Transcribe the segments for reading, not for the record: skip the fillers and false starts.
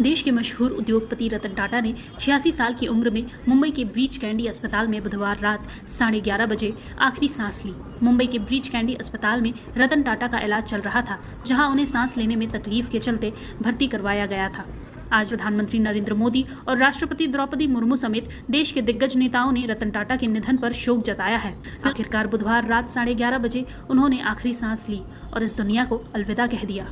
देश के मशहूर उद्योगपति रतन टाटा ने 86 साल की उम्र में मुंबई के ब्रीच कैंडी अस्पताल में बुधवार रात 11:30 बजे आखिरी सांस ली। मुंबई के ब्रीच कैंडी अस्पताल में रतन टाटा का इलाज चल रहा था, जहां उन्हें सांस लेने में तकलीफ के चलते भर्ती करवाया गया था। आज प्रधानमंत्री नरेंद्र मोदी और राष्ट्रपति द्रौपदी मुर्मू समेत देश के दिग्गज नेताओं ने रतन टाटा के निधन पर शोक जताया है। आखिरकार बुधवार रात 11:30 बजे उन्होंने आखिरी सांस ली और इस दुनिया को अलविदा कह दिया।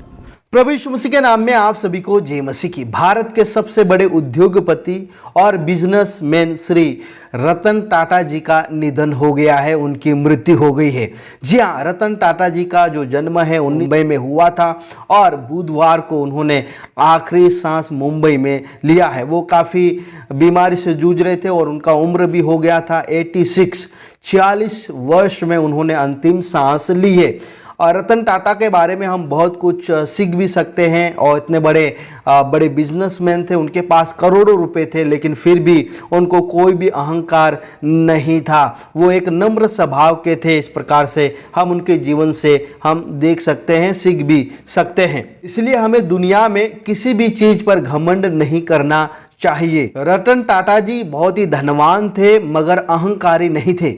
प्रभु यीशु मसीह के नाम में आप सभी को जय मसीह की। भारत के सबसे बड़े उद्योगपति और बिजनेसमैन श्री रतन टाटा जी का निधन हो गया है, उनकी मृत्यु हो गई है। जी हाँ, रतन टाटा जी का जो जन्म है मुंबई में हुआ था और बुधवार को उन्होंने आखिरी सांस मुंबई में लिया है। वो काफ़ी बीमारी से जूझ रहे थे और उनका उम्र भी हो गया था 46 वर्ष में उन्होंने अंतिम सांस ली है। और रतन टाटा के बारे में हम बहुत कुछ सीख भी सकते हैं। और इतने बड़े बिजनेसमैन थे, उनके पास करोड़ों रुपए थे, लेकिन फिर भी उनको कोई भी अहंकार नहीं था। वो एक नम्र स्वभाव के थे। इस प्रकार से हम उनके जीवन से हम देख सकते हैं, सीख भी सकते हैं। इसलिए हमें दुनिया में किसी भी चीज़ पर घमंड नहीं करना चाहिए। रतन टाटा जी बहुत ही धनवान थे, मगर अहंकारी नहीं थे।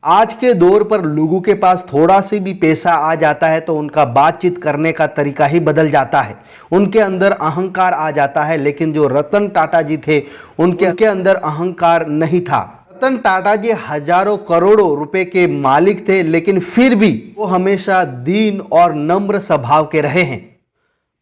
आज के दौर पर लोगों के पास थोड़ा सी भी पैसा आ जाता है तो उनका बातचीत करने का तरीका ही बदल जाता है, उनके अंदर अहंकार आ जाता है। लेकिन जो रतन टाटा जी थे, उनके अंदर अहंकार नहीं था। रतन टाटा जी हजारों करोड़ों रुपए के मालिक थे, लेकिन फिर भी वो हमेशा दीन और नम्र स्वभाव के रहे हैं।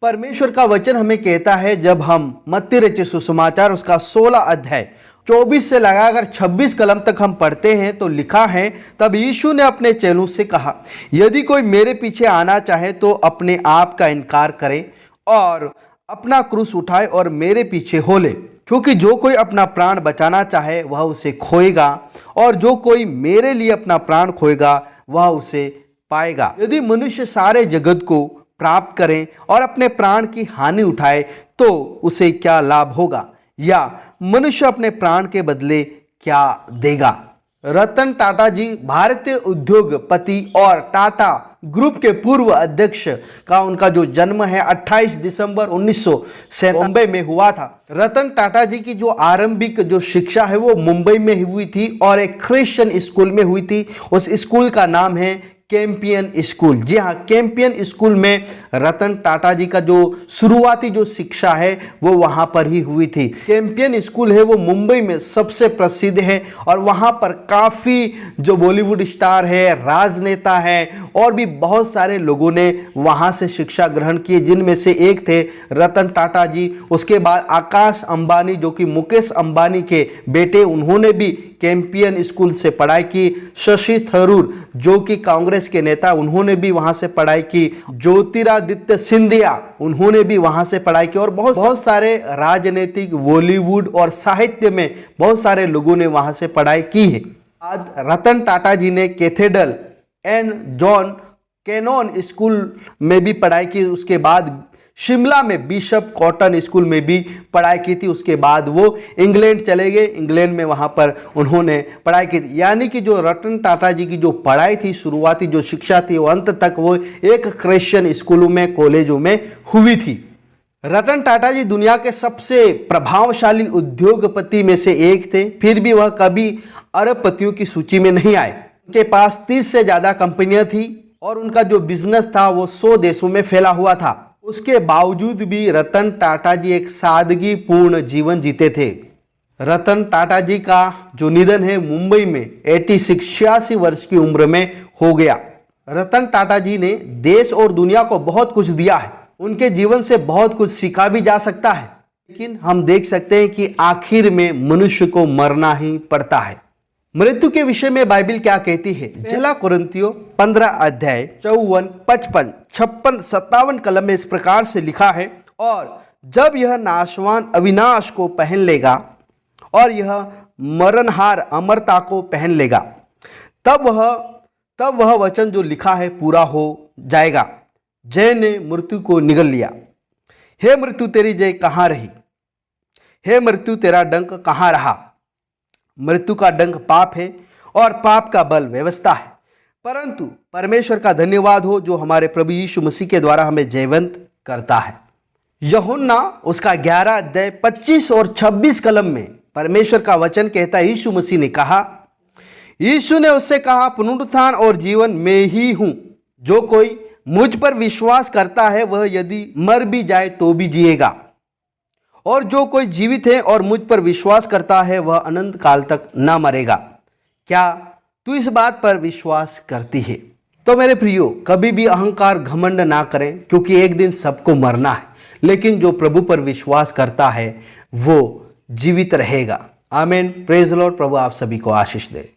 परमेश्वर का वचन हमें कहता है, जब हम मत्ती रचित सुसमाचार उसका 16 अध्याय 24 से लगाकर 26 कलम तक हम पढ़ते हैं तो लिखा है, तब यीशु ने अपने चेलों से कहा, यदि कोई मेरे पीछे आना चाहे तो अपने आप का इनकार करे और अपना क्रूस उठाए और मेरे पीछे हो ले। क्योंकि जो कोई अपना प्राण बचाना चाहे वह उसे खोएगा, और जो कोई मेरे लिए अपना प्राण खोएगा वह उसे पाएगा। यदि मनुष्य सारे जगत को प्राप्त करें और अपने प्राण की हानि उठाए तो उसे क्या लाभ होगा, या मनुष्य अपने प्राण के बदले क्या देगा। रतन टाटा जी भारतीय उद्योगपति और टाटा ग्रुप के पूर्व अध्यक्ष का उनका जो जन्म है 28 दिसंबर 1997 में हुआ था। रतन टाटा जी की जो आरंभिक जो शिक्षा है वो मुंबई में हुई थी और एक क्रिश्चियन स्कूल में हुई थी। उस स्कूल का नाम है कैंपियन स्कूल। जी हाँ, कैंपियन स्कूल में रतन टाटा जी का जो शुरुआती जो शिक्षा है वो वहाँ पर ही हुई थी। कैंपियन स्कूल है वो मुंबई में सबसे प्रसिद्ध है और वहाँ पर काफ़ी जो बॉलीवुड स्टार है, राजनेता है और भी बहुत सारे लोगों ने वहाँ से शिक्षा ग्रहण की, जिनमें से एक थे रतन टाटा जी। उसके बाद आकाश अंबानी जो कि मुकेश अंबानी के बेटे, उन्होंने भी कैंपियन स्कूल से पढ़ाई की। शशि थरूर जो कि कांग्रेस के नेता, उन्होंने भी वहां से पढ़ाई की। ज्योतिरादित्य सिंधिया, उन्होंने भी वहां से पढ़ाई की। और बहुत सारे राजनीतिक, बॉलीवुड और साहित्य में बहुत सारे लोगों ने वहां से पढ़ाई की है। आज रतन टाटा जी ने cathedral and John Canon school में भी पढ़ाई की। उसके बाद शिमला में बिशप कॉटन स्कूल में भी पढ़ाई की थी। उसके बाद वो इंग्लैंड चले गए, इंग्लैंड में वहाँ पर उन्होंने पढ़ाई की थी। यानी कि जो रतन टाटा जी की जो पढ़ाई थी, शुरुआती जो शिक्षा थी, वो अंत तक वो एक क्रिश्चियन स्कूलों में, कॉलेजों में हुई थी। रतन टाटा जी दुनिया के सबसे प्रभावशाली उद्योगपति में से एक थे, फिर भी वह कभी अरबपतियों की सूची में नहीं आए। उनके पास 30 से ज़्यादा कंपनियाँ थी और उनका जो बिजनेस था वो 100 देशों में फैला हुआ था। उसके बावजूद भी रतन टाटा जी एक सादगी पूर्ण जीवन जीते थे। रतन टाटा जी का जो निधन है मुंबई में 86 वर्ष की उम्र में हो गया। रतन टाटा जी ने देश और दुनिया को बहुत कुछ दिया है। उनके जीवन से बहुत कुछ सीखा भी जा सकता है, लेकिन हम देख सकते हैं कि आखिर में मनुष्य को मरना ही पड़ता है। मृत्यु के विषय में बाइबल क्या कहती है? पहला कुरिन्थियों 15 अध्याय 54, 55, 56, 57 कलम में इस प्रकार से लिखा है, और जब यह नाशवान अविनाश को पहन लेगा और यह मरणहार अमरता को पहन लेगा, तब वह वचन जो लिखा है पूरा हो जाएगा। जय ने मृत्यु को निगल लिया। हे मृत्यु तेरी जय कहाँ रही? हे मृत्यु तेरा डंक कहाँ रहा? मृत्यु का डंक पाप है और पाप का बल व्यवस्था है, परंतु परमेश्वर का धन्यवाद हो जो हमारे प्रभु यीशु मसीह के द्वारा हमें जयवंत करता है। यूहन्ना उसका 11 अध्याय 25 और 26 कलम में परमेश्वर का वचन कहता है, यीशु मसीह ने कहा, यीशु ने उससे कहा, पुनरुत्थान और जीवन मैं ही हूं। जो कोई मुझ पर विश्वास करता है वह यदि मर भी जाए तो भी जिएगा, और जो कोई जीवित है और मुझ पर विश्वास करता है वह अनंत काल तक ना मरेगा। क्या तू इस बात पर विश्वास करती है? तो मेरे प्रियो, कभी भी अहंकार घमंड ना करें, क्योंकि एक दिन सबको मरना है, लेकिन जो प्रभु पर विश्वास करता है वो जीवित रहेगा। आमीन। Praise the Lord. प्रभु आप सभी को आशीष दे।